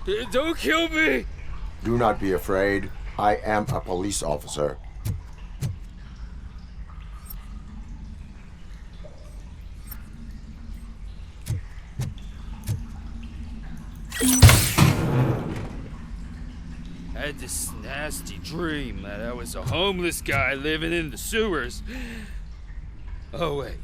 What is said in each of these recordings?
Please, don't kill me! Do not be afraid. I am a police officer. I had this nasty dream that I was a homeless guy living in the sewers. Oh, wait.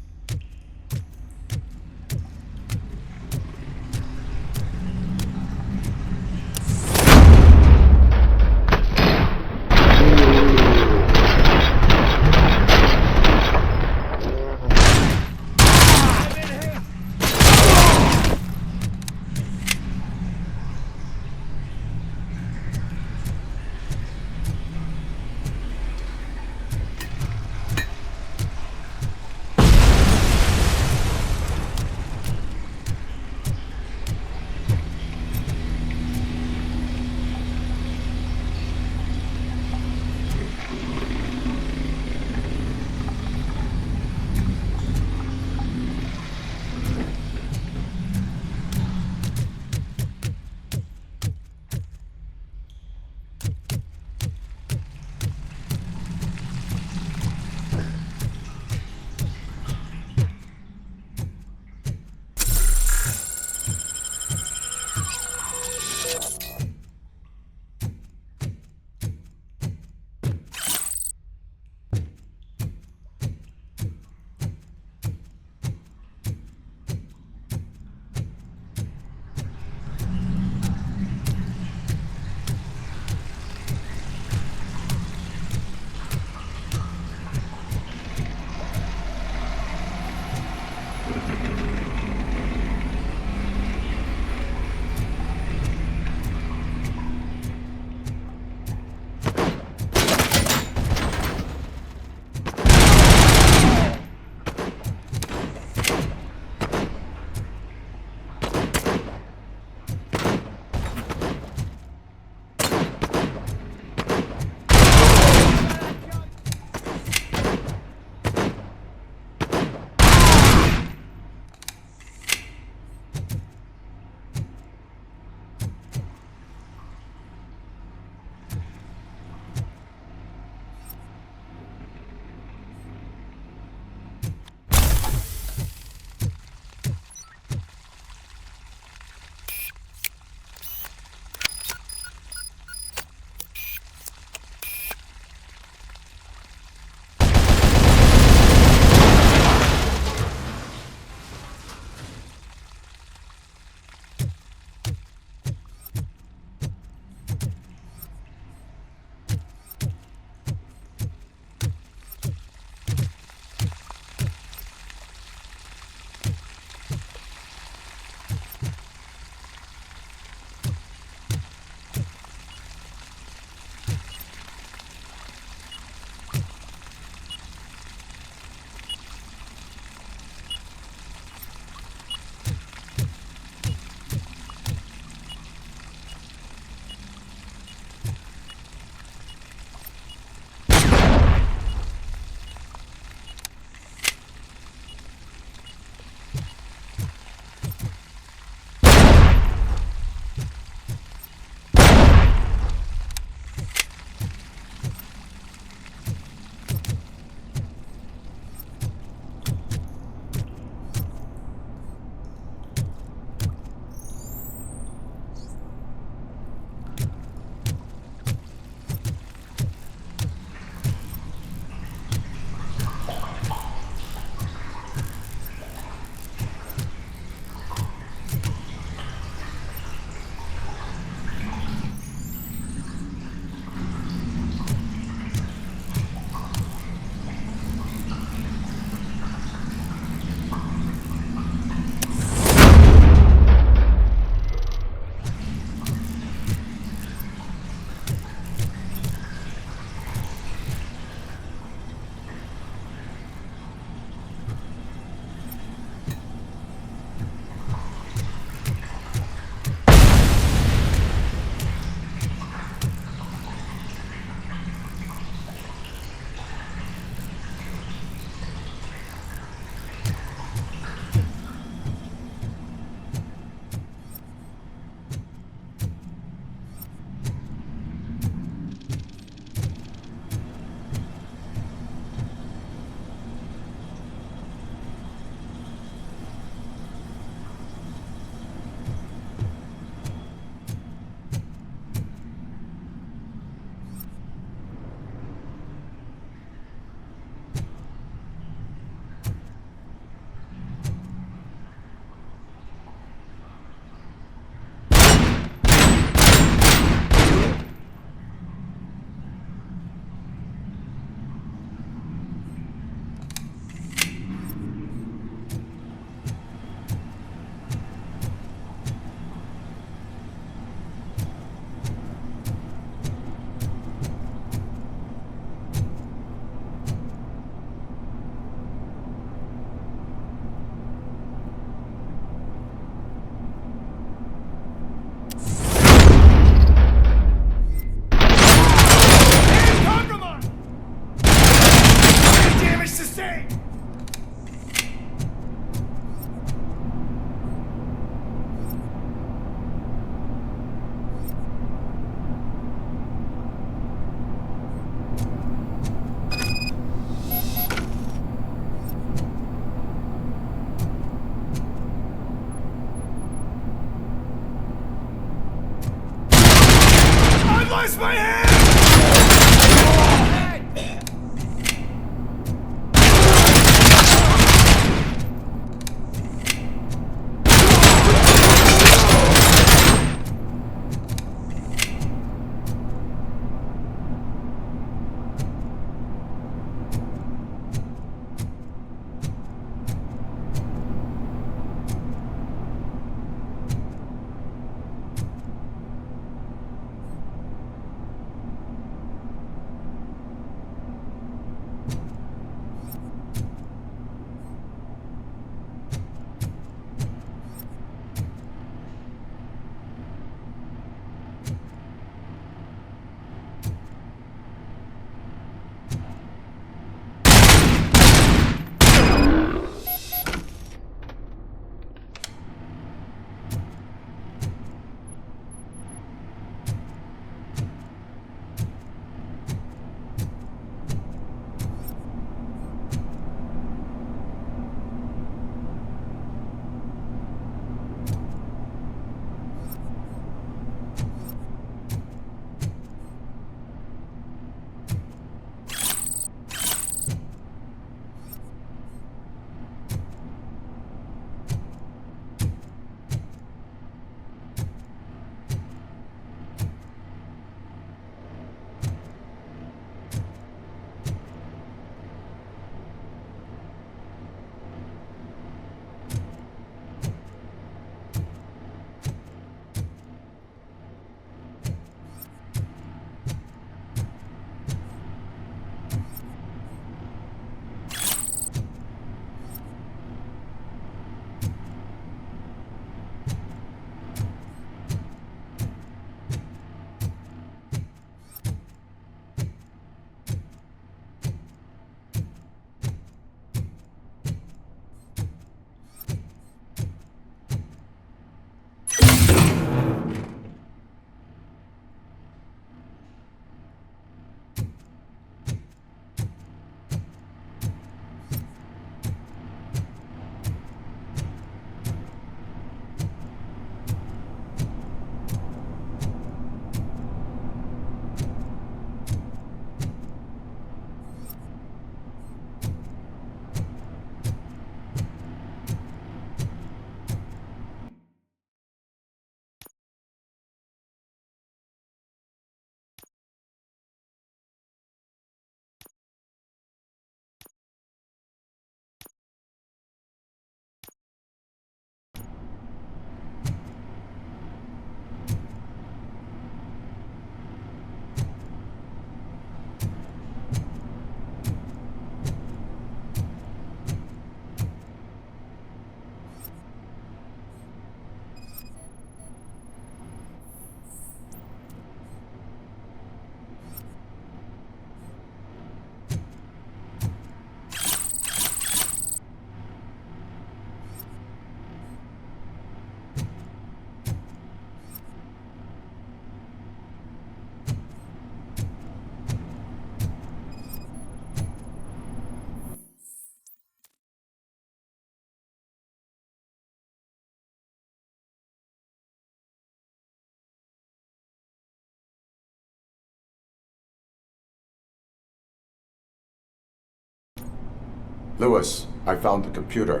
Lewis, I found the computer.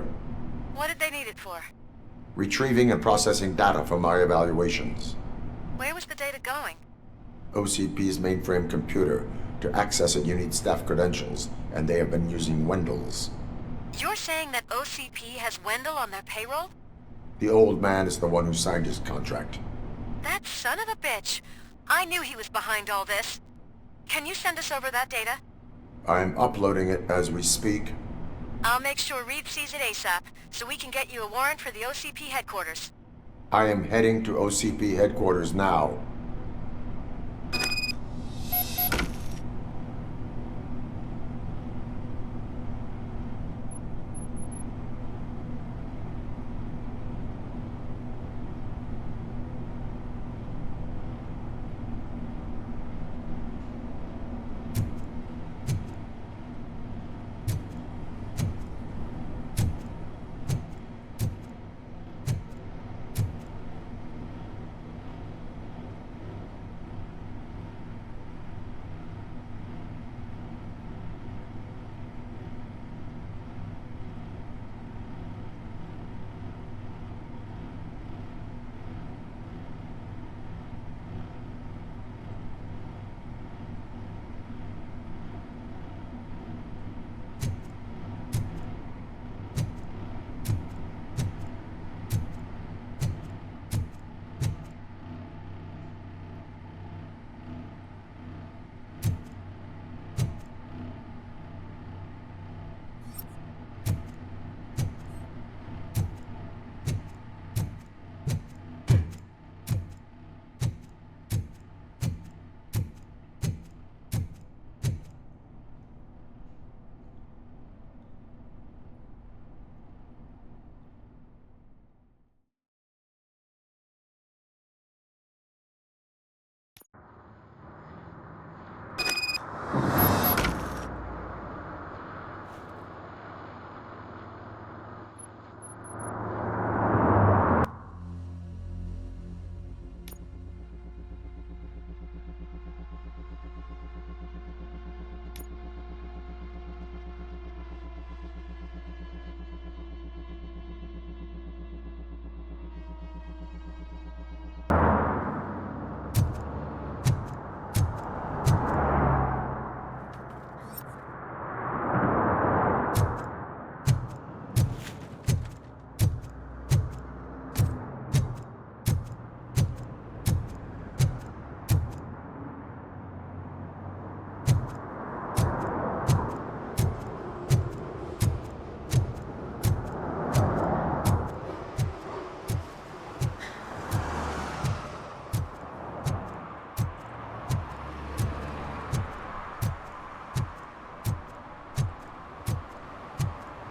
What did they need it for? Retrieving and processing data from our evaluations. Where was the data going? OCP's mainframe computer. To access it, you need staff credentials, and they have been using Wendell's. You're saying that OCP has Wendell on their payroll? The old man is the one who signed his contract. That son of a bitch. I knew he was behind all this. Can you send us over that data? I'm uploading it as we speak. I'll make sure Reed sees it ASAP, so we can get you a warrant for the OCP headquarters. I am heading to OCP headquarters now.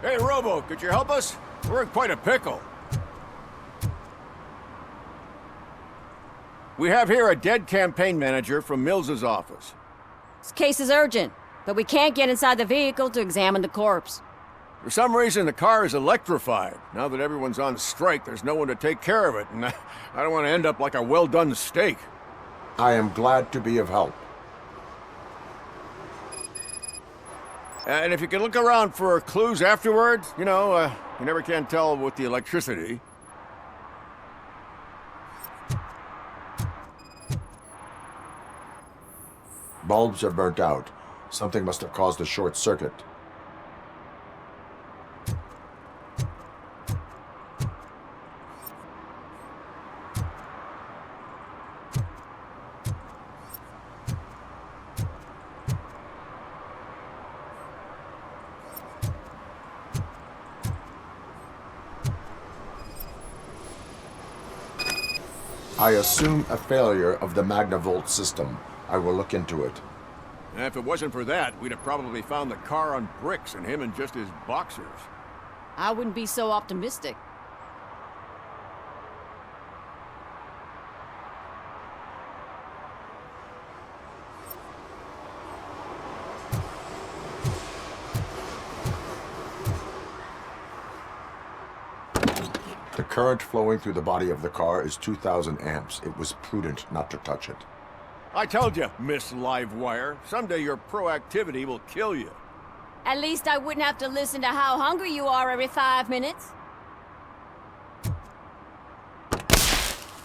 Hey, Robo, could you help us? We're in quite a pickle. We have here a dead campaign manager from Mills's office. This case is urgent, but we can't get inside the vehicle to examine the corpse. For some reason, the car is electrified. Now that everyone's on strike, there's no one to take care of it, and I don't want to end up like a well-done steak. I am glad to be of help. And if you could look around for clues afterwards, you know, you never can tell with the electricity. Bulbs are burnt out. Something must have caused a short circuit. I assume a failure of the Magnavolt system. I will look into it. And if it wasn't for that, we'd have probably found the car on bricks and him in just his boxers. I wouldn't be so optimistic. The current flowing through the body of the car is 2,000 amps. It was prudent not to touch it. I told you, Miss Livewire, someday your proactivity will kill you. At least I wouldn't have to listen to how hungry you are every 5 minutes.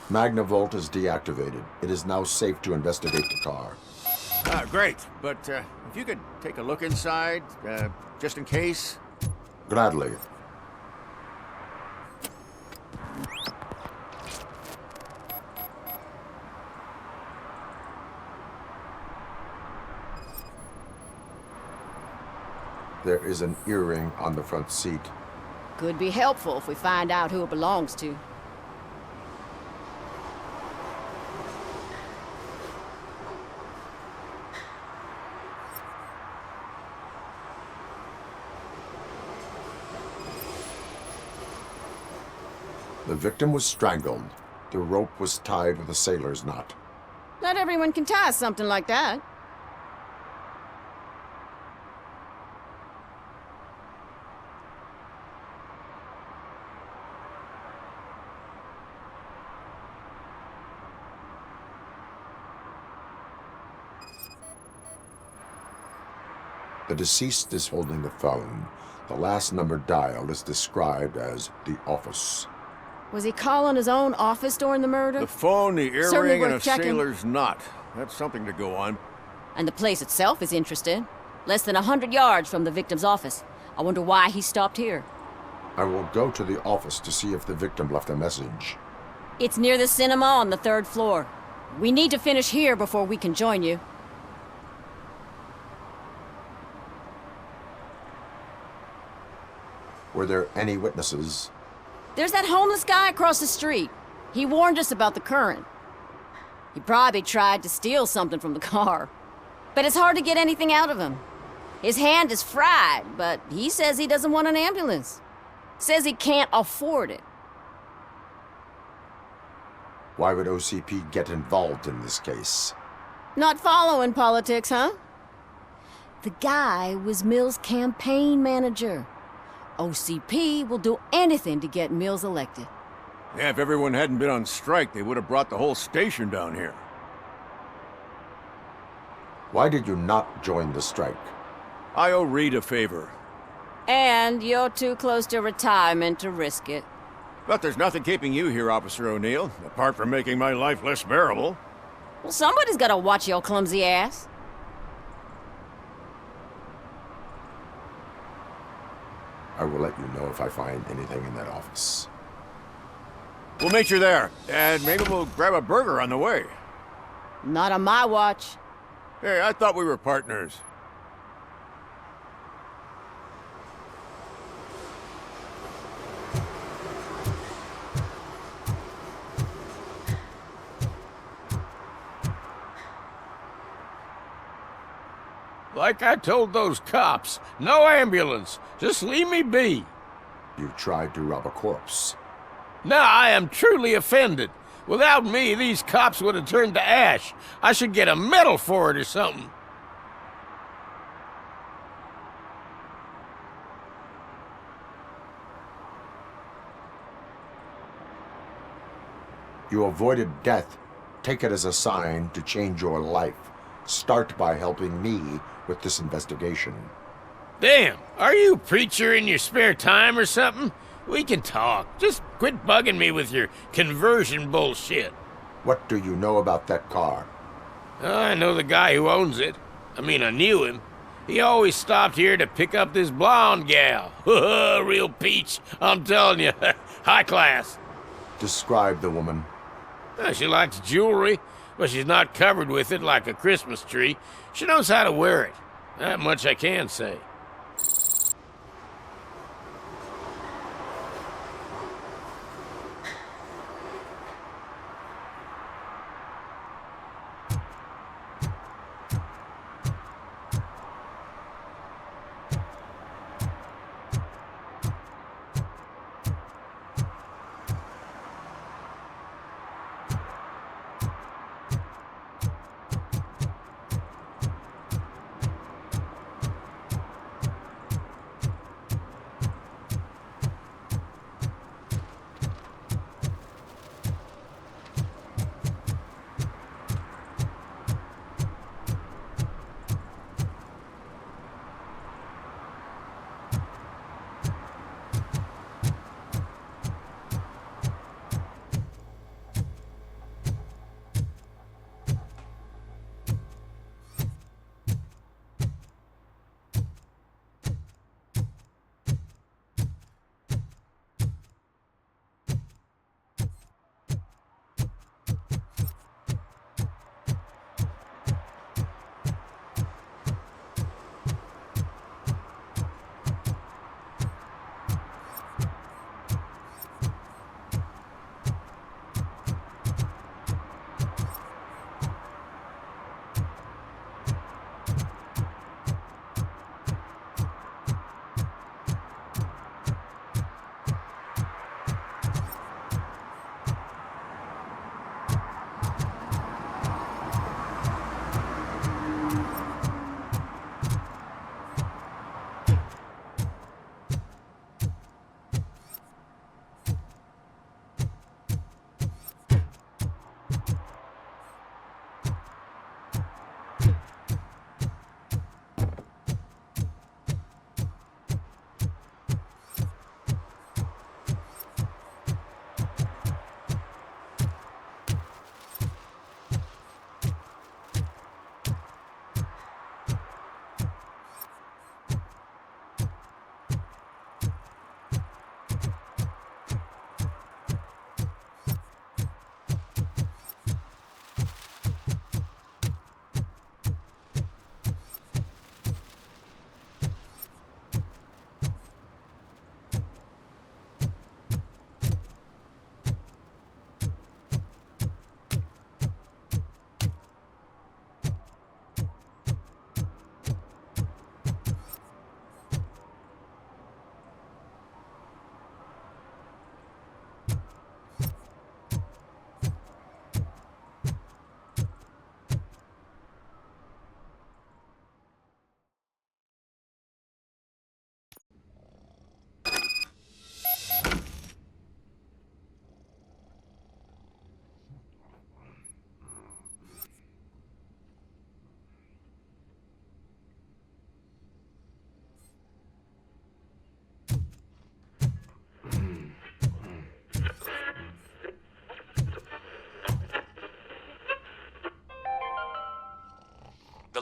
Magnavolt is deactivated. It is now safe to investigate the car. Great. But if you could take a look inside, just in case. Gladly. There is an earring on the front seat. Could be helpful if we find out who it belongs to. The victim was strangled. The rope was tied with a sailor's knot. Not everyone can tie something like that. The deceased is holding the phone. The last number dialed is described as the office. Was he calling his own office during the murder? The phone, the Certainly earring, and a worth checking. sailor's knot. That's something to go on. And the place itself is interesting. Less than 100 yards from the victim's office. I wonder why he stopped here. I will go to the office to see if the victim left a message. It's near the cinema on the 3rd floor. We need to finish here before we can join you. Were there any witnesses? There's that homeless guy across the street. He warned us about the current. He probably tried to steal something from the car. But it's hard to get anything out of him. His hand is fried, but he says he doesn't want an ambulance. Says he can't afford it. Why would OCP get involved in this case? Not following politics, huh? The guy was Mills' campaign manager. OCP will do anything to get Mills elected. Yeah, if everyone hadn't been on strike, they would have brought the whole station down here. Why did you not join the strike? I owe Reed a favor. And you're too close to retirement to risk it. But there's nothing keeping you here, Officer O'Neill, apart from making my life less bearable. Well, somebody's gotta watch your clumsy ass. I will let you know if I find anything in that office. We'll meet you there, and maybe we'll grab a burger on the way. Not on my watch. Hey, I thought we were partners. Like I told those cops, no ambulance. Just leave me be. You tried to rob a corpse. Now I am truly offended. Without me, these cops would have turned to ash. I should get a medal for it or something. You avoided death. Take it as a sign to change your life. Start by helping me with this investigation. Damn, are you a preacher in your spare time or something? We can talk. Just quit bugging me with your conversion bullshit. What do you know about that car? I know the guy who owns it. I mean, I knew him. He always stopped here to pick up this blonde gal. Real peach, I'm telling you. High class. Describe the woman. She likes jewelry, but she's not covered with it like a Christmas tree. She knows how to wear it. That much I can say.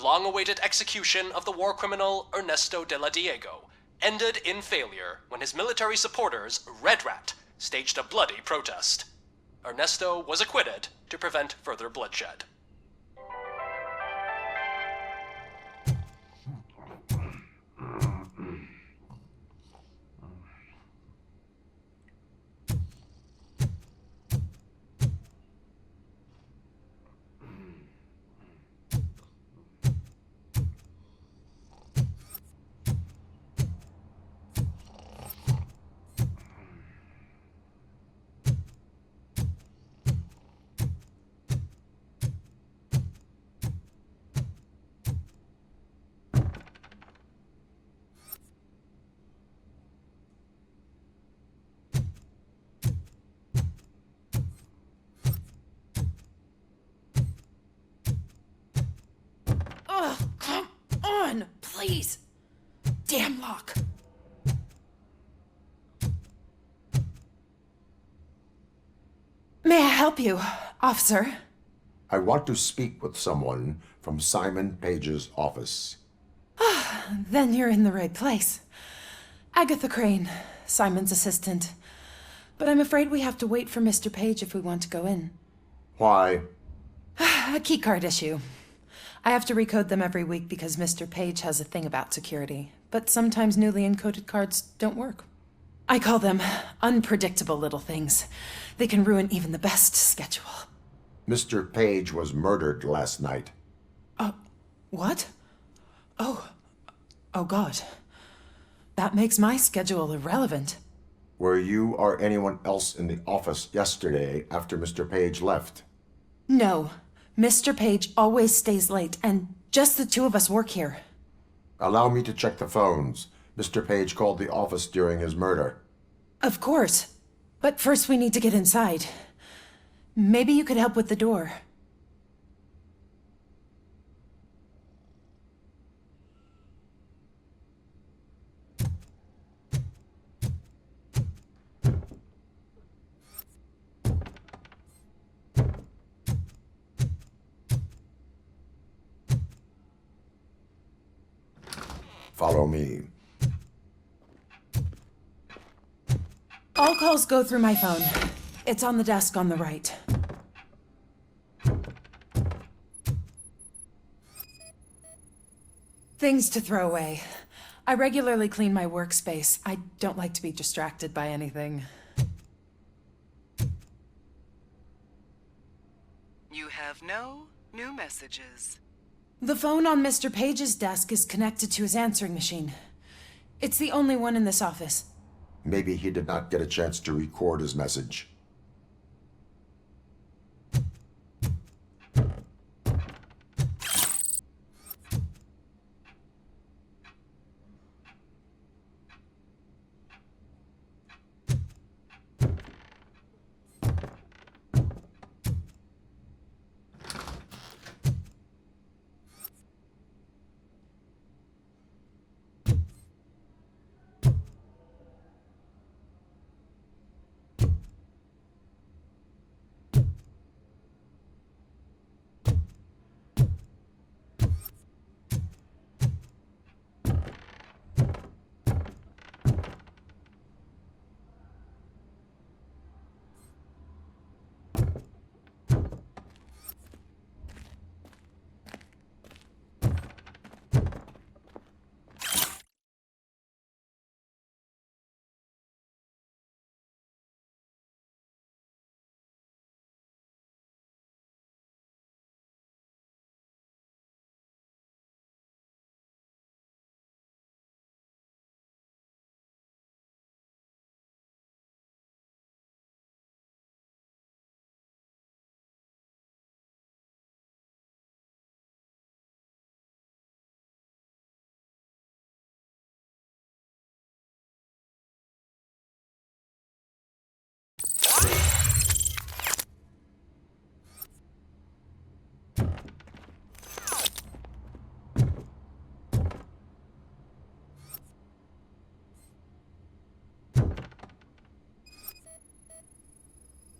long-awaited execution of the war criminal Ernesto de la Diego ended in failure when his military supporters, Red Rat, staged a bloody protest. Ernesto was acquitted to prevent further bloodshed. Oh, come on, please. Damn lock. May I help you, officer? I want to speak with someone from Simon Page's office. Then you're in the right place. Agatha Crane, Simon's assistant. But I'm afraid we have to wait for Mr. Page if we want to go in. Why? A keycard issue. I have to recode them every week because Mr. Page has a thing about security. But sometimes newly encoded cards don't work. I call them unpredictable little things. They can ruin even the best schedule. Mr. Page was murdered last night. What? Oh God. That makes my schedule irrelevant. Were you or anyone else in the office yesterday after Mr. Page left? No. Mr. Page always stays late, and just the two of us work here. Allow me to check the phones. Mr. Page called the office during his murder. Of course. But first we need to get inside. Maybe you could help with the door. Follow me. All calls go through my phone. It's on the desk on the right. Things to throw away. I regularly clean my workspace. I don't like to be distracted by anything. You have no new messages. The phone on Mr. Page's desk is connected to his answering machine. It's the only one in this office. Maybe he did not get a chance to record his message.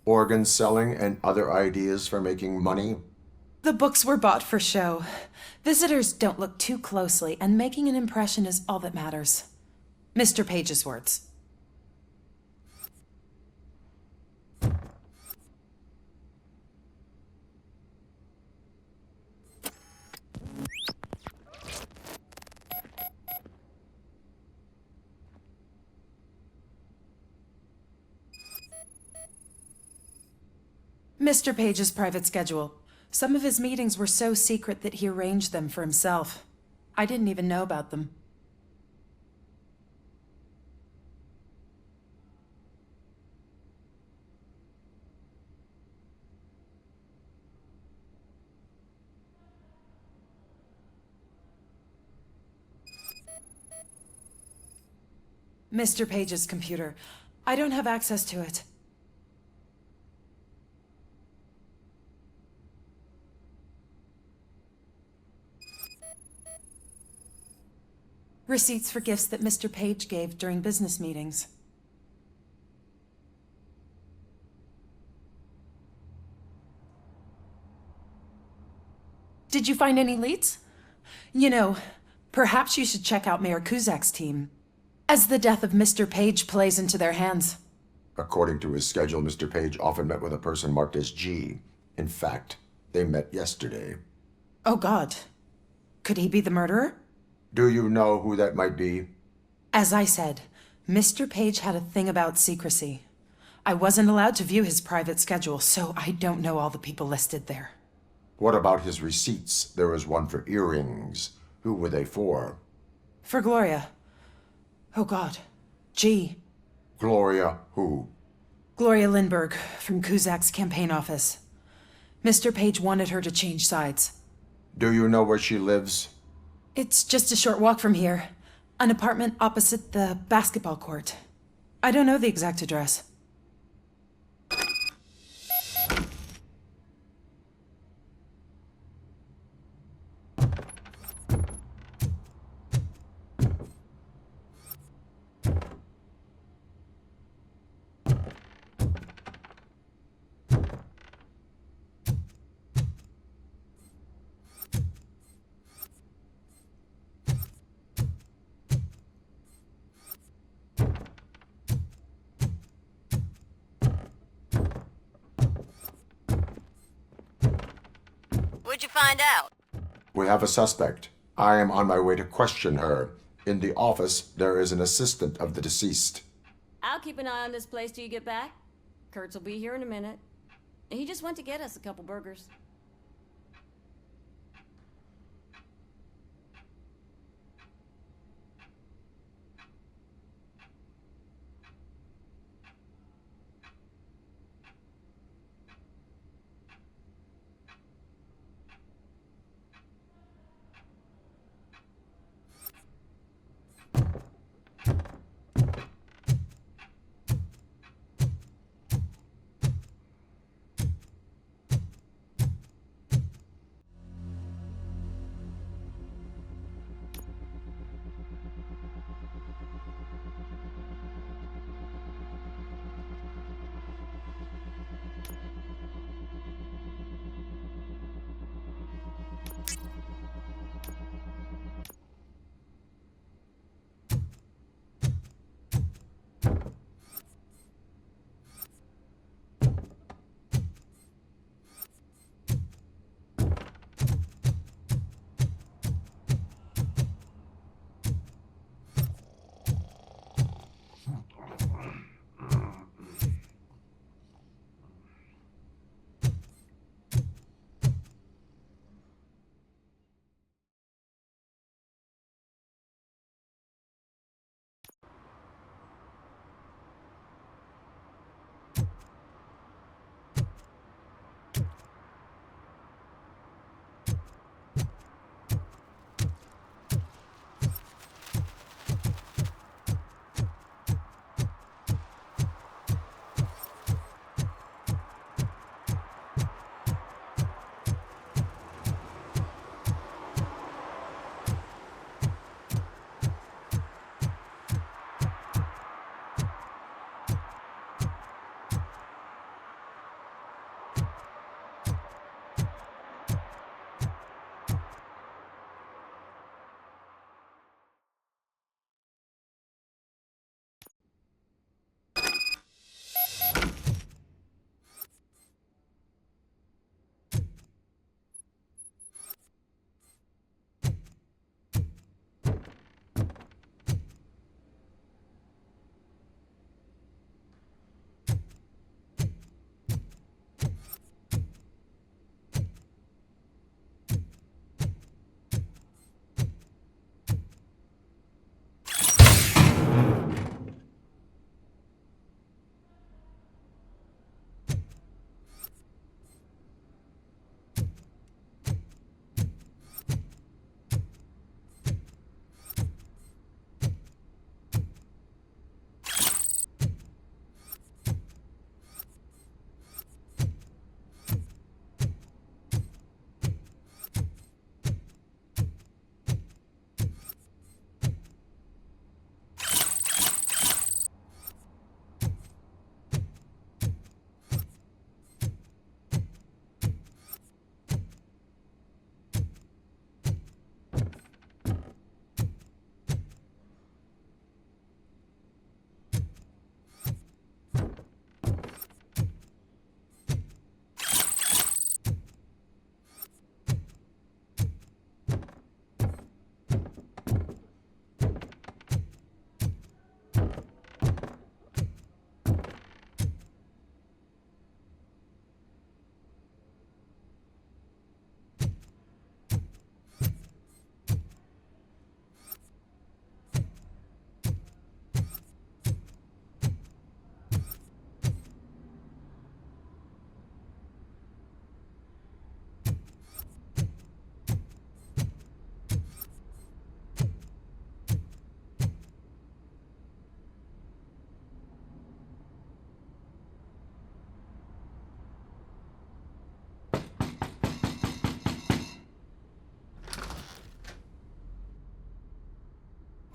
Organ selling and other ideas for making money? The books were bought for show. Visitors don't look too closely, and making an impression is all that matters. Mr. Page's words. Mr. Page's private schedule. Some of his meetings were so secret that he arranged them for himself. I didn't even know about them. Mr. Page's computer. I don't have access to it. Receipts for gifts that Mr. Page gave during business meetings. Did you find any leads? You know, perhaps you should check out Mayor Kuzak's team, as the death of Mr. Page plays into their hands. According to his schedule, Mr. Page often met with a person marked as G. In fact, they met yesterday. Oh God. Could he be the murderer? Do you know who that might be? As I said, Mr. Page had a thing about secrecy. I wasn't allowed to view his private schedule, so I don't know all the people listed there. What about his receipts? There was one for earrings. Who were they for? For Gloria. Oh God. G. Gloria who? Gloria Lindbergh, from Kuzak's campaign office. Mr. Page wanted her to change sides. Do you know where she lives? It's just a short walk from here. An apartment opposite the basketball court. I don't know the exact address. What'd you find out? We have a suspect. I am on my way to question her. In the office, there is an assistant of the deceased. I'll keep an eye on this place till you get back. Kurtz will be here in a minute. He just went to get us a couple burgers.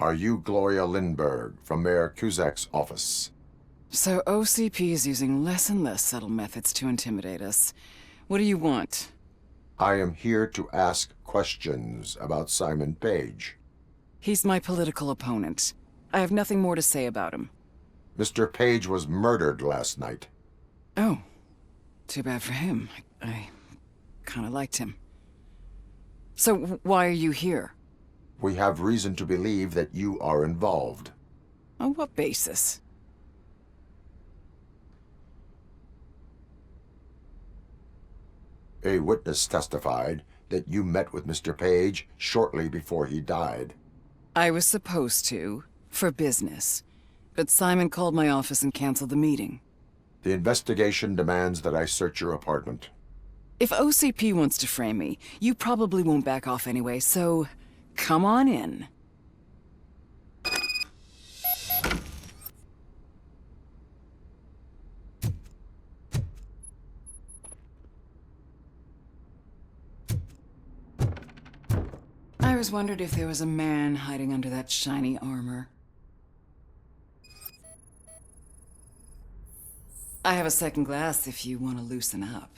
Are you Gloria Lindbergh from Mayor Cusack's office? So OCP is using less and less subtle methods to intimidate us. What do you want? I am here to ask questions about Simon Page. He's my political opponent. I have nothing more to say about him. Mr. Page was murdered last night. Oh. Too bad for him. I kind of liked him. So why are you here? We have reason to believe that you are involved. On what basis? A witness testified that you met with Mr. Page shortly before he died. I was supposed to, for business. But Simon called my office and canceled the meeting. The investigation demands that I search your apartment. If OCP wants to frame me, you probably won't back off anyway, so come on in. I always wondered if there was a man hiding under that shiny armor. I have a second glass if you want to loosen up.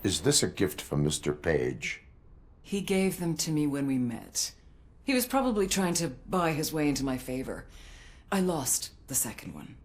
Is this a gift from Mr. Page? He gave them to me when we met. He was probably trying to buy his way into my favor. I lost the second one.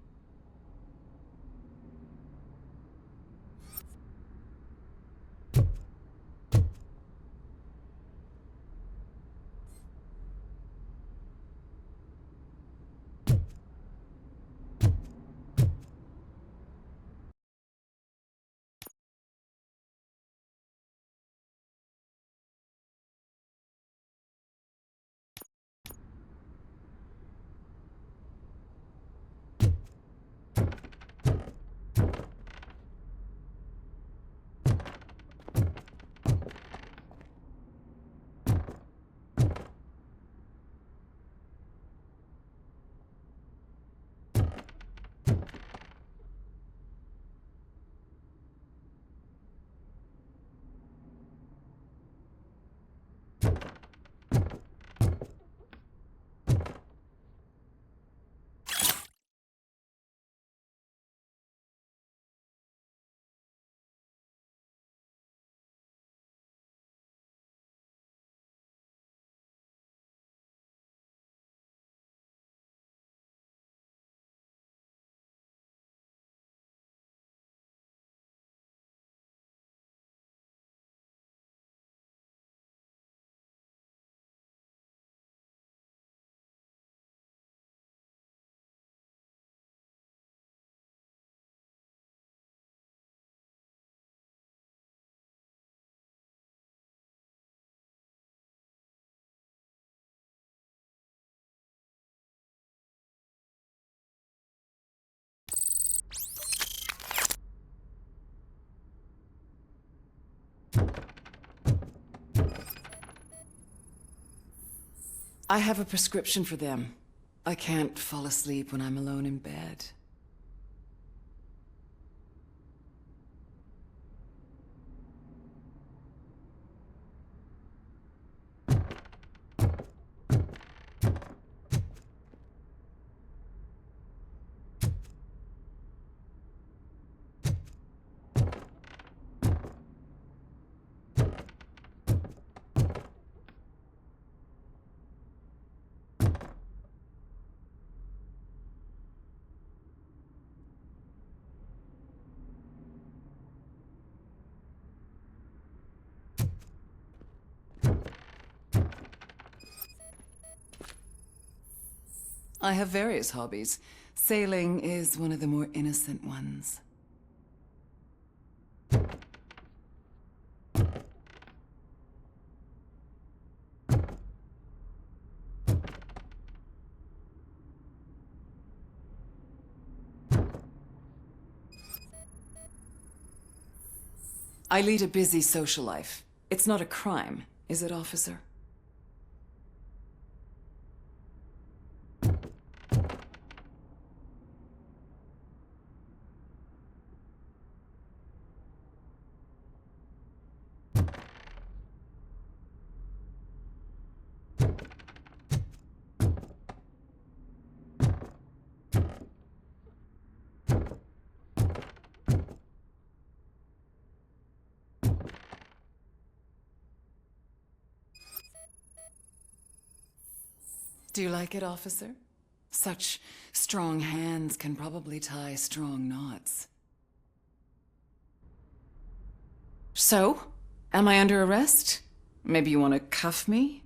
I have a prescription for them. I can't fall asleep when I'm alone in bed. I have various hobbies. Sailing is one of the more innocent ones. I lead a busy social life. It's not a crime, is it, officer? Do you like it, officer? Such strong hands can probably tie strong knots. So, am I under arrest? Maybe you want to cuff me?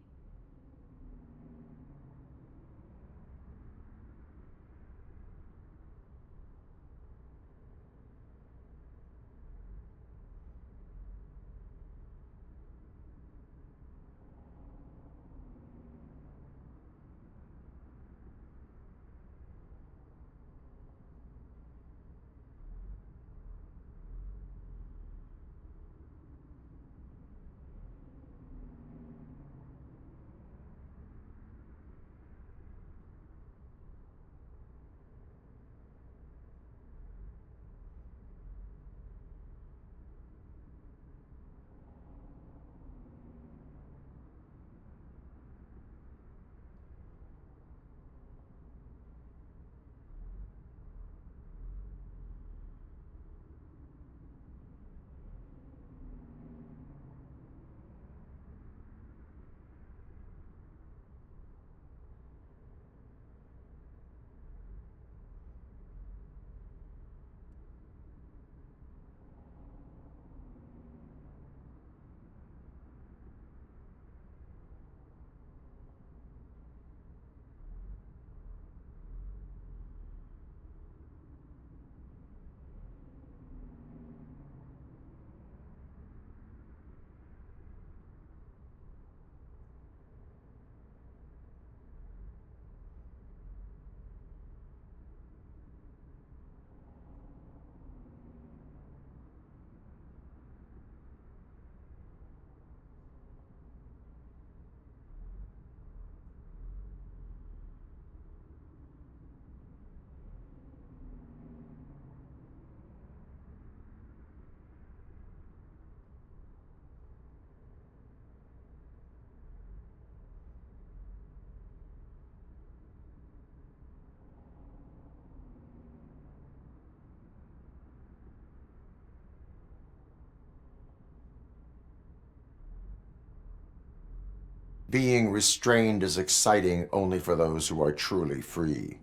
Being restrained is exciting only for those who are truly free.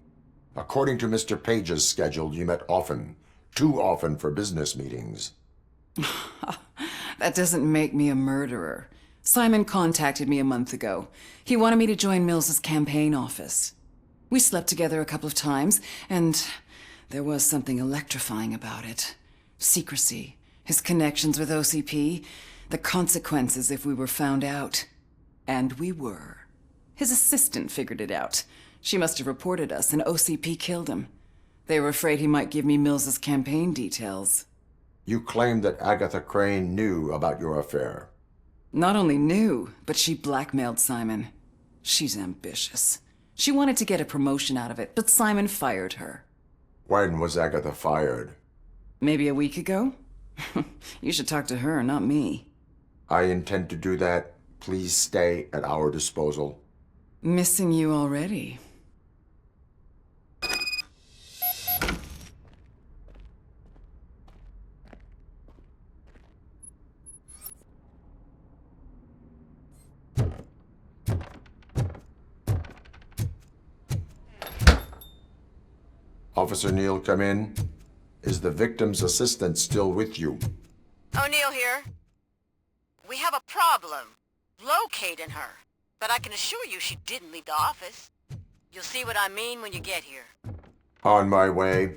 According to Mr. Page's schedule, you met often, too often for business meetings. That doesn't make me a murderer. Simon contacted me a month ago. He wanted me to join Mills's campaign office. We slept together a couple of times, and there was something electrifying about it. Secrecy, his connections with OCP, the consequences if we were found out. And we were. His assistant figured it out. She must have reported us, and OCP killed him. They were afraid he might give me Mills's campaign details. You claimed that Agatha Crane knew about your affair. Not only knew, but she blackmailed Simon. She's ambitious. She wanted to get a promotion out of it, but Simon fired her. When was Agatha fired? Maybe a week ago? You should talk to her, not me. I intend to do that. Please stay at our disposal. Missing you already. Officer Neal, come in. Is the victim's assistant still with you? O'Neill here. We have a problem. Locating her. But I can assure you she didn't leave the office. You'll see what I mean when you get here. On my way.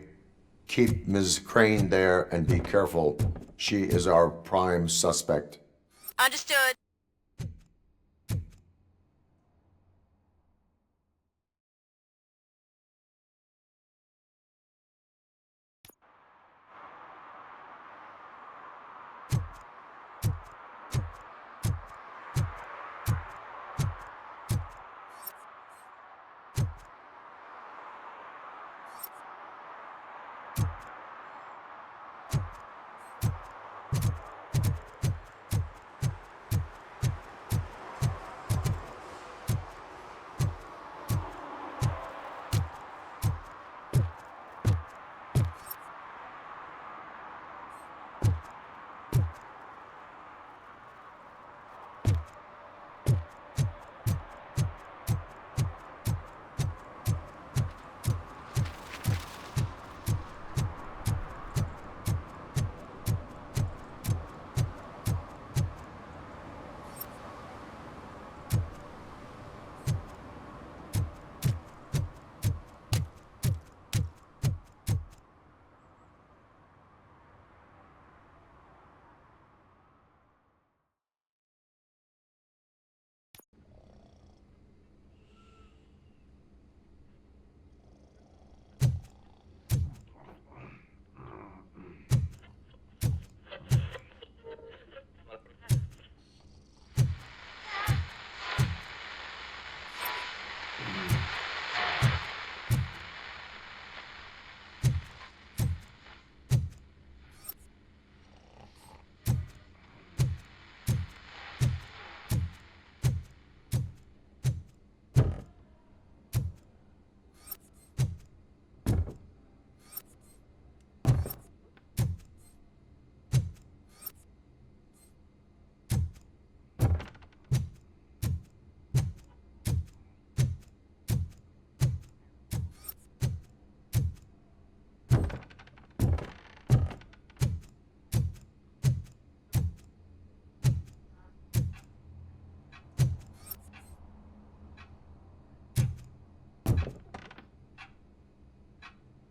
Keep Ms. Crane there and be careful. She is our prime suspect. Understood.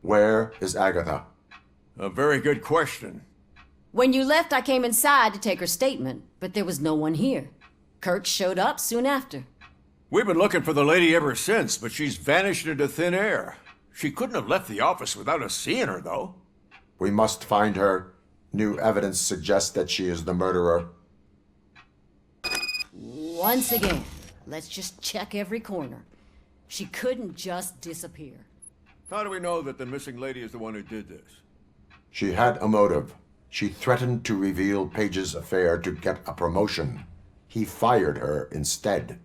Where is Agatha? A very good question. When you left, I came inside to take her statement, but there was no one here. Kurt showed up soon after. We've been looking for the lady ever since, but she's vanished into thin air. She couldn't have left the office without us seeing her, though. We must find her. New evidence suggests that she is the murderer. Once again, let's just check every corner. She couldn't just disappear. How do we know that the missing lady is the one who did this? She had a motive. She threatened to reveal Page's affair to get a promotion. He fired her instead.